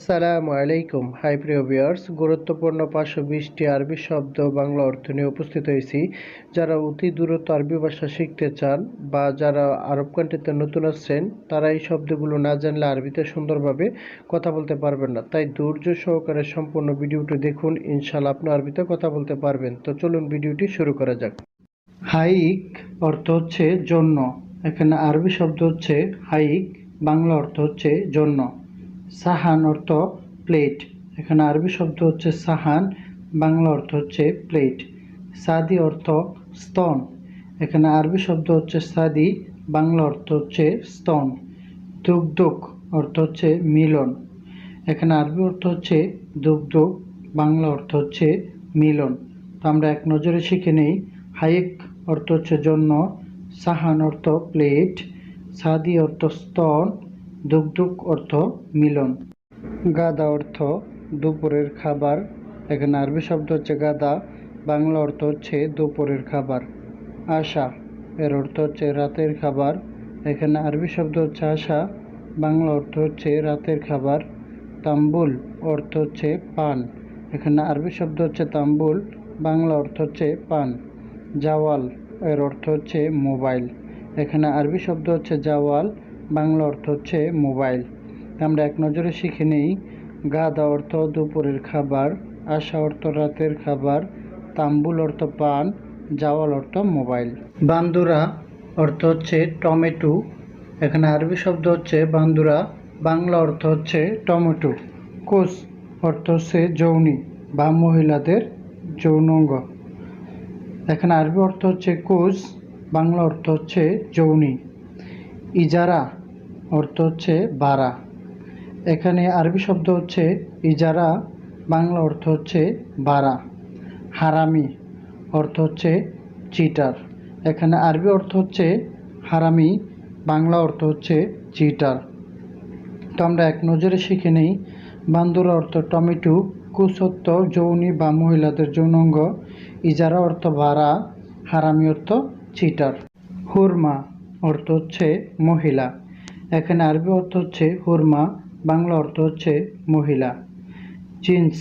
আসসালামু আলাইকুম। হাই প্রিয় ভিউয়ার্স, গুরুত্বপূর্ণ 520টি আরবি শব্দ বাংলা অর্থ নিয়ে উপস্থিত হয়েছি। যারা অতি দ্রুত আরবি ভাষা শিখতে চান বা যারা আরব কান্ট্রিতে নতুন আসছেন, তারা এই শব্দগুলো না জানলে আরবিতে সুন্দরভাবে কথা বলতে পারবেন না। তাই ধৈর্য সহকারে সম্পূর্ণ ভিডিওটি দেখুন, ইনশাআল্লাহ আপনি আরবিতে কথা বলতে পারবেন। তো চলুন ভিডিওটি শুরু করা যাক। হাইক অর্থ হচ্ছে জন্য। এখানে আরবি শব্দ হচ্ছে হাইক, বাংলা অর্থ হচ্ছে জন্য। সাহান অর্থ প্লেট। এখানে আরবি শব্দ হচ্ছে সাহান, বাংলা অর্থ হচ্ছে প্লেট। সাদি অর্থ স্তন। এখানে আরবি শব্দ হচ্ছে সাদি, বাংলা অর্থ হচ্ছে স্তন। দুগ্ধক অর্থ হচ্ছে মিলন। এখানে আরবি অর্থ হচ্ছে দুগ্ধক, বাংলা অর্থ হচ্ছে মিলন। তো আমরা এক নজরে শিখে নেই। হাইক অর্থ হচ্ছে জন্য, সাহান অর্থ প্লেট, সাদি অর্থ স্তন, দুগ্ধক অর্থ মিলন। গাদা অর্থ দুপুরের খাবার। এখানে আরবি শব্দ হচ্ছে গাদা, বাংলা অর্থ হচ্ছে দুপুরের খাবার। আশা এর অর্থ হচ্ছে রাতের খাবার। এখানে আরবি শব্দ হচ্ছে আশা, বাংলা অর্থ হচ্ছে রাতের খাবার। তাম্বুল অর্থ হচ্ছে পান। এখানে আরবি শব্দ হচ্ছে তাম্বুল, বাংলা অর্থ হচ্ছে পান। জাওয়াল এর অর্থ হচ্ছে মোবাইল। এখানে আরবি শব্দ হচ্ছে জাওয়াল, বাংলা অর্থ হচ্ছে মোবাইল। আমরা এক নজরে শিখে নিই। গাদা অর্থ দুপুরের খাবার, আশা অর্থ রাতের খাবার, তাম্বুল অর্থ পান, জাওয়াল অর্থ মোবাইল। বান্দুরা অর্থ হচ্ছে টমেটো। এখানে আরবি শব্দ হচ্ছে বান্দুরা, বাংলা অর্থ হচ্ছে টমেটো। কোষ অর্থ হচ্ছে যৌনি বা মহিলাদের যৌনাঙ্গ। এখানে আরবি অর্থ হচ্ছে কোষ, বাংলা অর্থ হচ্ছে যৌনি। ইজারা অর্থ হচ্ছে ভাড়া। এখানে আরবি শব্দ হচ্ছে ইজারা, বাংলা অর্থ হচ্ছে ভাড়া। হারামি অর্থ হচ্ছে চিটার। এখানে আরবি অর্থ হচ্ছে হারামি, বাংলা অর্থ হচ্ছে চিটার। তো আমরা এক নজরে শিখে নেই। বান্দুরা অর্থ টমেটো, কুস অর্থ যৌনি বা মহিলাদের যৌনাঙ্গ, ইজারা অর্থ ভাড়া, হারামি অর্থ চিটার। হুরমা অর্থ হচ্ছে মহিলা। এখানে আরবি অর্থ হচ্ছে হুরমা, বাংলা অর্থ হচ্ছে মহিলা। জিন্স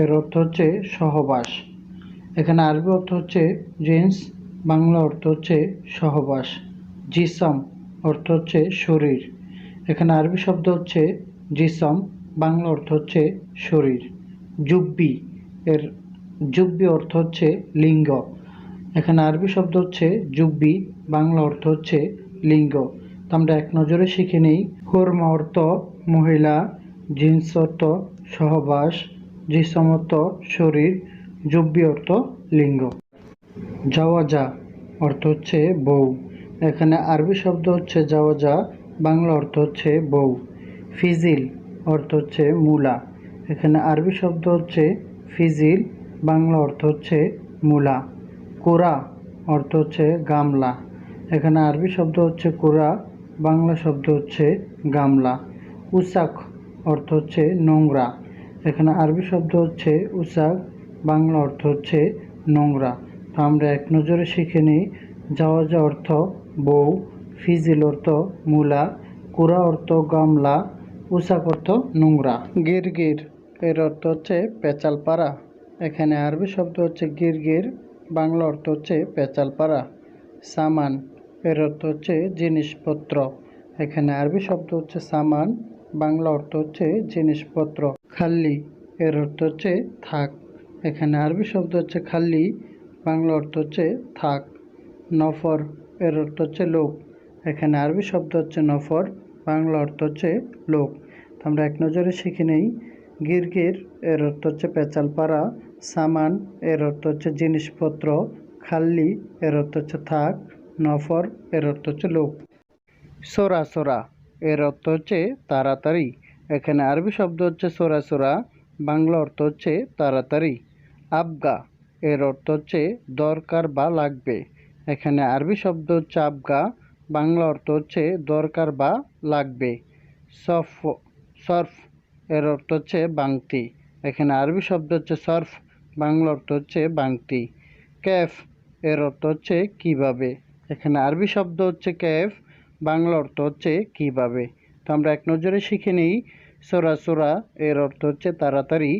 এর অর্থ হচ্ছে সহবাস। এখানে আরবি অর্থ হচ্ছে জিন্স, বাংলা অর্থ হচ্ছে সহবাস। জিসম অর্থ হচ্ছে শরীর। এখানে আরবি শব্দ হচ্ছে জিসম, বাংলা অর্থ হচ্ছে শরীর। জুব্বি এর জুব্বি অর্থ হচ্ছে লিঙ্গ। এখানে আরবি শব্দ হচ্ছে জুব্বি, বাংলা অর্থ হচ্ছে লিঙ্গ। তো আমরা এক নজরে শিখে নিই। হুরমা অর্থ মহিলা, জিন্স অর্থ সহবাস, জিসম অর্থ শরীর, জুব্বি অর্থ লিঙ্গ। জাওয়াজা অর্থ হচ্ছে বউ। এখানে আরবি শব্দ হচ্ছে জাওয়াজা, বাংলা অর্থ হচ্ছে বউ। ফিজিল অর্থ হচ্ছে মূলা। এখানে আরবি শব্দ হচ্ছে ফিজিল, বাংলা অর্থ হচ্ছে মূলা। কোরা অর্থ হচ্ছে গামলা। এখানে আরবি শব্দ হচ্ছে কোরা, বাংলা শব্দ হচ্ছে গামলা। উসাক অর্থ হচ্ছে নোংরা। এখানে আরবি শব্দ হচ্ছে উসাক, বাংলা অর্থ হচ্ছে নোংরা। তো আমরা এক নজরে শিখে নিই। জাওয়াজা অর্থ বউ, ফিজিল অর্থ মূলা, কোরা অর্থ গামলা, উসাক অর্থ নোংরা। গিরগির এর অর্থ হচ্ছে পেঁচালপাড়া। এখানে আরবি শব্দ হচ্ছে গিরগির, বাংলা অর্থ হচ্ছে পেঁচালপাড়া। সামান এর অর্থ হচ্ছে জিনিসপত্র। এখানে আরবি শব্দ হচ্ছে সামান, বাংলা অর্থ হচ্ছে জিনিসপত্র। খাল্লি এর অর্থ হচ্ছে থাক। এখানে আরবি শব্দ হচ্ছে খাল্লি, বাংলা অর্থ হচ্ছে থাক। নফর এর অর্থ হচ্ছে লোক। এখানে আরবি শব্দ হচ্ছে নফর, বাংলা অর্থ হচ্ছে লোক। তো আমরা এক নজরে শিখে নেই। গিরগির এর অর্থ হচ্ছে পেঁচালপাড়া, সামান এর অর্থ হচ্ছে জিনিসপত্র, খাল্লি এর অর্থ হচ্ছে থাক, নফর এর অর্থ হচ্ছে লোক। সোরা এর অর্থ হচ্ছে তাড়াতাড়ি। এখানে আরবি শব্দ হচ্ছে সোরা, বাংলা অর্থ হচ্ছে তাড়াতাড়ি। আবগা এর অর্থ হচ্ছে দরকার বা লাগবে। এখানে আরবি শব্দ হচ্ছে আবগা, বাংলা অর্থ হচ্ছে দরকার বা লাগবে। সর্ফ এর অর্থ হচ্ছে বাংতি। এখানে আরবি শব্দ হচ্ছে সর্ফ, বাংলা অর্থ হচ্ছে বাংতি। ক্যাফ এর অর্থ হচ্ছে কিভাবে। এখানে আরবি শব্দ হচ্ছে ক্যাফ, বাংলা অর্থ হচ্ছে কিভাবে। তো আমরা এক নজরে শিখে নিই। সোরা সোরা এর অর্থ হচ্ছে তাড়াতাড়ি,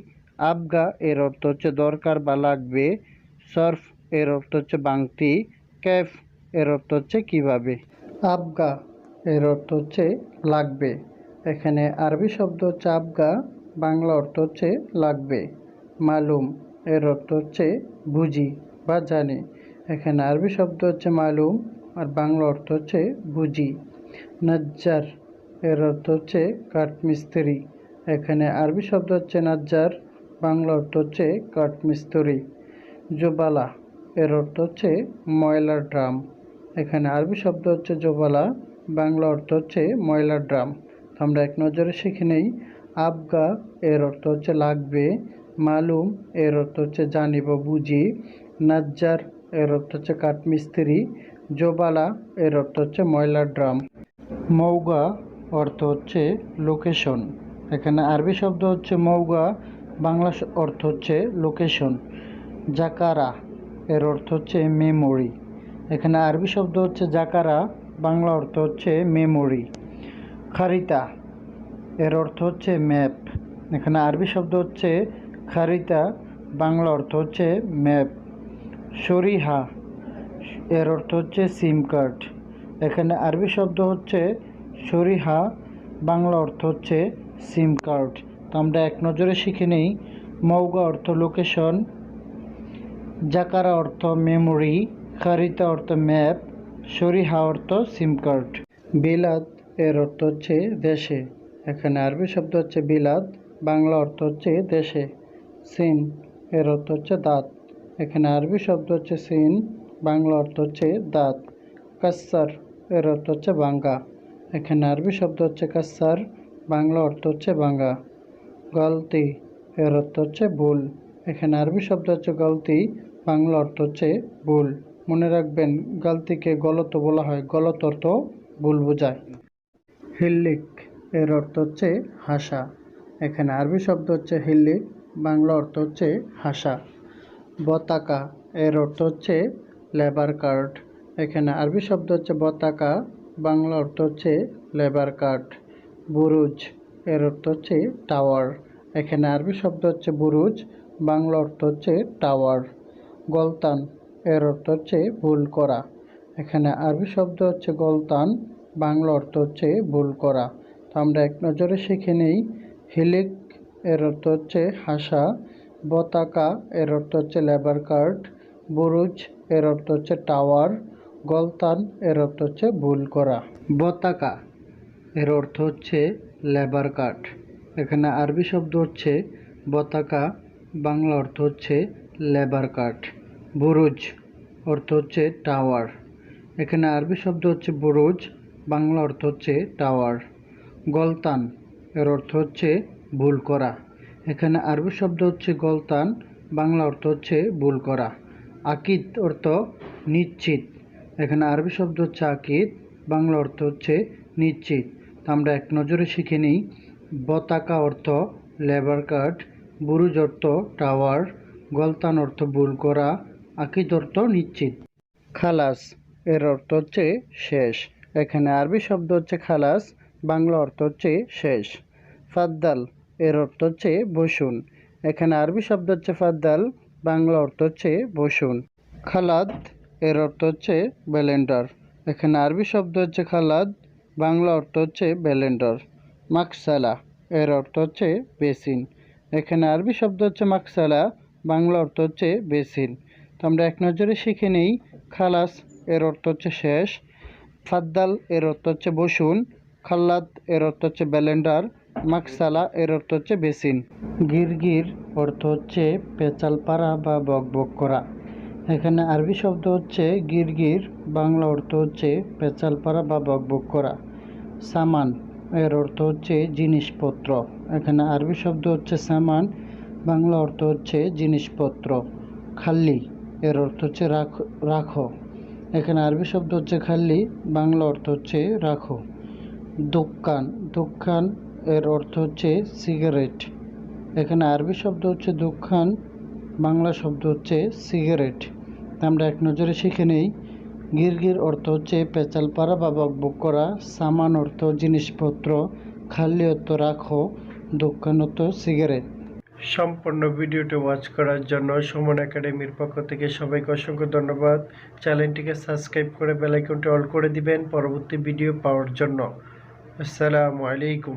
আবগা এর অর্থ হচ্ছে দরকার বা লাগবে, সরফ এর অর্থ হচ্ছে বাংতি, ক্যাফ এর অর্থ হচ্ছে কিভাবে। আবগা এর অর্থ হচ্ছে লাগবে। এখানে আরবি শব্দ হচ্ছে আবগা, বাংলা অর্থ হচ্ছে লাগবে। মালুম এর অর্থ হচ্ছে বুঝি বা জানি। এখানে আরবি শব্দ হচ্ছে মালুম আর বাংলা অর্থ হচ্ছে বুঝি। নাজ্জার এর অর্থ হচ্ছে কাঠমিস্ত্রি। এখানে আরবি শব্দ হচ্ছে নাজ্জার, বাংলা অর্থ হচ্ছে কাঠমিস্ত্রি। জোবালা এর অর্থ হচ্ছে ময়লার ড্রাম। এখানে আরবি শব্দ হচ্ছে জোবালা, বাংলা অর্থ হচ্ছে ময়লার ড্রাম। আমরা এক নজরে শিখে নেই। আবগা এর অর্থ হচ্ছে লাগবে, মালুম এর অর্থ হচ্ছে জানি বা বুঝি, নাজ্জার এর অর্থ হচ্ছে কাঠমিস্ত্রি, জোবালা এর অর্থ হচ্ছে ময়লার ড্রাম। মৌগা অর্থ হচ্ছে লোকেশন। এখানে আরবি শব্দ হচ্ছে মৌগা, বাংলা অর্থ হচ্ছে লোকেশন। জাকারা এর অর্থ হচ্ছে মেমোরি। এখানে আরবি শব্দ হচ্ছে জাকারা, বাংলা অর্থ হচ্ছে মেমোরি। খারিতা এর অর্থ হচ্ছে ম্যাপ। এখানে আরবি শব্দ হচ্ছে খারিতা, বাংলা অর্থ হচ্ছে ম্যাপ। শরিহা এর অর্থ হচ্ছে সিম কার্ড। এখানে আরবি শব্দ হচ্ছে শরিহা, বাংলা অর্থ হচ্ছে সিম কার্ড। তো আমরা এক নজরে শিখে নেই। মৌগা অর্থ লোকেশন, জাকারা অর্থ মেমোরি, খারিতা অর্থ ম্যাপ, শরিহা অর্থ সিম কার্ড। বিলাদ এর অর্থ হচ্ছে দেশে। এখানে আরবি শব্দ হচ্ছে বিলাদ, বাংলা অর্থ হচ্ছে দেশে। সিন এর অর্থ হচ্ছে দাঁত। এখানে আরবি শব্দ হচ্ছে সিন, বাংলা অর্থ হচ্ছে দাঁত। কাস্সার এর অর্থ হচ্ছে ভাঙ্গা। এখানে আরবি শব্দ হচ্ছে কাস্সার, বাংলা অর্থ হচ্ছে ভাঙ্গা। গলতি এর অর্থ হচ্ছে ভুল। এখানে আরবি শব্দ হচ্ছে গলতি, বাংলা অর্থ হচ্ছে ভুল। মনে রাখবেন, গলতিকে গলত বলা হয়, গলত অর্থ ভুল বোঝায়। হিল্লিক এর অর্থ হচ্ছে হাসা। এখানে আরবি শব্দ হচ্ছে হিল্লিক, বাংলা অর্থ হচ্ছে হাসা। বতাকা এর অর্থ হচ্ছে লেবার কার্ড। এখানে আরবি শব্দ হচ্ছে বতাকা, বাংলা অর্থ হচ্ছে লেবার কার্ড। বুরুজ এর অর্থ হচ্ছে টাওয়ার। এখানে আরবি শব্দ হচ্ছে বুরুজ, বাংলা অর্থ হচ্ছে টাওয়ার। গলতান এর অর্থ হচ্ছে ভুল করা। এখানে আরবি শব্দ হচ্ছে গলতান, বাংলা অর্থ হচ্ছে ভুল করা। তো আমরা এক নজরে শিখে নেই। হিলিক এর অর্থ হচ্ছে হাসা, বতাকা এর অর্থ হচ্ছে লেবার কার্ড, বুরুজ এর অর্থ হচ্ছে টাওয়ার, গলতান এর অর্থ হচ্ছে ভুল করা। বতাকা এর অর্থ হচ্ছে লেবার কার্ড। এখানে আরবি শব্দ হচ্ছে বতাকা, বাংলা অর্থ হচ্ছে লেবার কার্ড। বুরুজ অর্থ হচ্ছে টাওয়ার। এখানে আরবি শব্দ হচ্ছে বুরুজ, বাংলা অর্থ হচ্ছে টাওয়ার। গলতান এর অর্থ হচ্ছে ভুল করা। এখানে আরবি শব্দ হচ্ছে গলতান, বাংলা অর্থ হচ্ছে ভুল করা। আকিদ অর্থ নিশ্চিত। এখানে আরবি শব্দ হচ্ছে আকিদ, বাংলা অর্থ হচ্ছে নিশ্চিত। তো আমরা এক নজরে শিখে নিই। বতাকা অর্থ লেবার কার্ড, বুরুজ অর্থ টাওয়ার, গলতান অর্থ ভুল করা, আকিদ অর্থ নিশ্চিত। খালাস এর অর্থ হচ্ছে শেষ। এখানে আরবি শব্দ হচ্ছে খালাস, বাংলা অর্থ হচ্ছে শেষ। ফাদ্দাল এর অর্থ হচ্ছে বসুন। এখানে আরবি শব্দ হচ্ছে ফাদ্দাল, বাংলা অর্থ হচ্ছে বসুন। খালাদ এর অর্থ হচ্ছে ব্যালেন্ডার। এখানে আরবি শব্দ হচ্ছে খালাদ, বাংলা অর্থ হচ্ছে ব্যালেন্ডার। মাকসালা এর অর্থ হচ্ছে বেসিন। এখানে আরবি শব্দ হচ্ছে মাকসালা, বাংলা অর্থ হচ্ছে বেসিন। তো আমরা এক নজরে শিখে নেই। খালাস এর অর্থ হচ্ছে শেষ, ফাদ্দাল এর অর্থ হচ্ছে বসুন, খাল্লাদ এর অর্থ হচ্ছে ব্যালেন্ডার, মাকসালা এর অর্থ হচ্ছে বেসিন। গিরগির অর্থ হচ্ছে পেঁচাল পাড়া বা বকবক করা। এখানে আরবি শব্দ হচ্ছে গিরগির, বাংলা অর্থ হচ্ছে পেঁচাল পাড়া বা বকবক করা। সামান এর অর্থ হচ্ছে জিনিসপত্র। এখানে আরবি শব্দ হচ্ছে সামান, বাংলা অর্থ হচ্ছে জিনিসপত্র। খাল্লি এর অর্থ হচ্ছে রাখো। এখানে আরবি শব্দ হচ্ছে খাল্লি, বাংলা অর্থ হচ্ছে রাখো। দোকান, দোকান এর অর্থ হচ্ছে সিগারেট। এখানে আরবি শব্দ হচ্ছে দোকান, বাংলা শব্দ হচ্ছে সিগারেট। আমরা এক নজরে শিখে নেই। গিরগির অর্থ হচ্ছে পেঁচাল পাড়া বা বকবক করা, সামান অর্থ জিনিসপত্র, খাল্লি অর্থ রাখো, দোকানত সিগারেট। সম্পূর্ণ ভিডিওটি ওয়াচ করার জন্য সুমন একাডেমির পক্ষ থেকে সবাইকে অসংখ্য ধন্যবাদ। চ্যানেলটিকে সাবস্ক্রাইব করে বেল আইকনটি অল করে দিবেন পরবর্তী ভিডিও পাওয়ার জন্য। আসসালামু আলাইকুম।